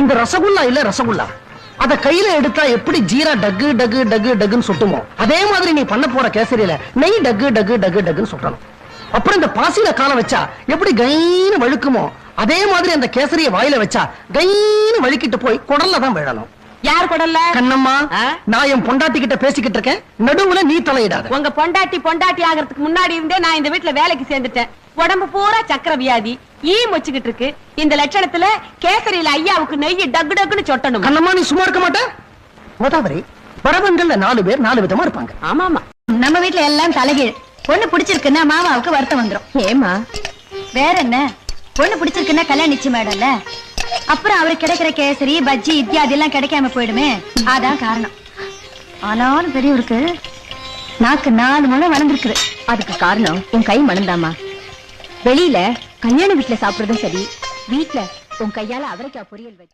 இந்த ரசகுல்லா இல்ல ரசகுல்லா, அத கையில எடுத்தா எப்படி ஜீரா டக்கு டக்கு டக்கு டக்குன்னு சுட்டுமோ அதே மாதிரி நீ பண்ண போற கேசரியில நெய் டக்கு டக்கு டக்கு டக்குன்னு சுட்டணும். அப்புறம் இந்த பாசியில கால வச்சா எப்படி கைன்னு வழுக்குமோ அதே மாதிரி அந்த கேசரிய வாயில வச்சா கைன்னு வழுக்கிட்டு போய் குடல்ல தான் விழணும். யார் குடல்ல? கண்ணம்மா, நான் என் பொண்டாட்டி கிட்ட பேசிக்கிட்டு இருக்கேன், நடுவுல நீ தலையிடாத. உங்க பொண்டாட்டி ஆகிறதுக்கு முன்னாடி இருந்தே நான் இந்த வீட்டுல வேலைக்கு சேர்ந்துட்டேன். உடம்பு பூரா சக்கர வியாதி, மொச்சுக்கிட்டு இருக்கு. இந்த லட்சணத்துல கேசரியில ஐயாவுக்கு நெய் டக்கு டக்குன்னு சொட்டணும். கண்ணம்மா, நீ சும்மா இருக்க மாட்ட. கோதாவரி, பரவங்கள்ல 4 பேர் 4 விதமா இருப்பாங்க. ஆமாமா, நம்ம வீட்டுல எல்லாம் தலைகீழ். பொண்ணு பிடிச்சிருக்குன்னா மாமாவுக்கு வருத்தம் வந்துரும். ஏமா வேற என்ன, பொண்ணு பிடிச்சிருக்குன்னா கல்யாணம் நிச்சயமாயிடும்ல. அப்புறம் அவருக்கு கிடைக்கிற கேசரி பஜ்ஜி இத்தியாதி எல்லாம் கிடைக்காம போயிடுமே, அதான் காரணம். ஆனாலும் பெரியவருக்கு நாக்கு 4 முழம் வளர்ந்துருக்குது. அதுக்கு காரணம் உன் கை மணந்தாமா. வெளியில கல்யாண வீட்டுல சாப்பிடுறதும் சரி, வீட்டுல உன் கையால அவரைக்காய் பொரியல் வச்சு